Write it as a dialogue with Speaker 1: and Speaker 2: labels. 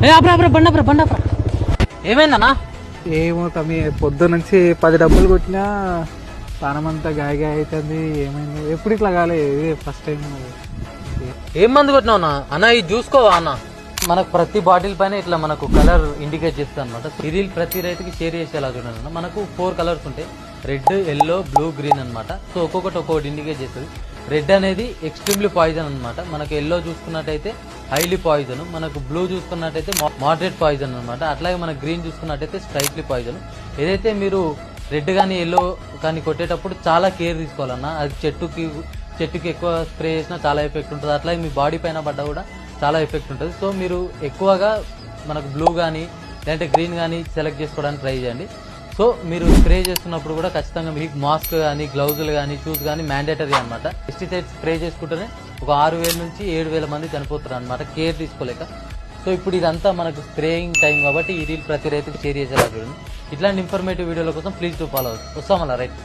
Speaker 1: ఏ అప్పుడు బండప్రా ఏమైందన్నా?
Speaker 2: ఏమో తమ్మి పొద్దు నుంచి 10 డబ్బులు కొట్టినా ప్రాణమంతా గాయ అవుతుంది. ఏమైంది ఎప్పుడు ఇట్లా కాలే, ఇదే ఫస్ట్ టైం.
Speaker 1: ఏం మందు కొట్టినావు అన్న? ఇది చూసుకోవా అన్న? మనకు ప్రతి బాటిల్ పైన ఇట్లా మనకు కలర్ ఇండికేట్ చేస్తుంది అనమాట. సిరీల్ ప్రతి రైతుకి షేర్ చేసేలా చూడండి అన్న. మనకు 4 కలర్స్ ఉంటాయి, రెడ్, ఎల్లో, బ్లూ, గ్రీన్ అనమాట. సో ఒక్కొక్కటి ఇండికేట్ చేస్తుంది. రెడ్ అనేది ఎక్స్ట్రీమ్లీ పాయిజన్ అనమాట. మనకు ఎల్లో చూసుకున్నట్టయితే హైలీ పాయిజన్, మనకు బ్లూ చూసుకున్నట్టయితే మోడరేట్ పాయిజన్ అనమాట. అట్లాగే మనకు గ్రీన్ చూసుకున్నట్టయితే స్ట్రైట్లీ పాయిజన్. ఏదైతే మీరు రెడ్ కానీ ఎల్లో కానీ కొట్టేటప్పుడు చాలా కేర్ తీసుకోవాలన్నా. అది చెట్టుకి ఎక్కువ స్ప్రే చేసినా చాలా ఎఫెక్ట్ ఉంటుంది. అట్లాగే మీ బాడీ పైన పడ్డా కూడా చాలా ఎఫెక్ట్ ఉంటుంది. సో మీరు ఎక్కువగా మనకు బ్లూ కానీ లేదంటే గ్రీన్ కానీ సెలెక్ట్ చేసుకోవడానికి ట్రై చేయండి. సో మీరు స్ప్రే చేస్తున్నప్పుడు కూడా ఖచ్చితంగా మీకు మాస్క్ కానీ, గ్లౌజులు కానీ, షూస్ కానీ మ్యాండేటరీ అనమాట. పెస్టిసైడ్స్ స్ప్రే చేసుకుంటేనే ఒక 6,000 నుంచి 7,000 మంది చనిపోతారు అనమాట, కేర్ తీసుకోలేక. సో ఇప్పుడు ఇదంతా మనకు స్ప్రేయింగ్ టైం కాబట్టి ఈ రీల్ ప్రతి రైతుకి షేర్ చేసేలా చూడండి. ఇట్లాంటి ఇన్ఫర్మేటివ్ వీడియోల కోసం ప్లీజ్ టు ఫాలో. వస్తాం అలా రైట్.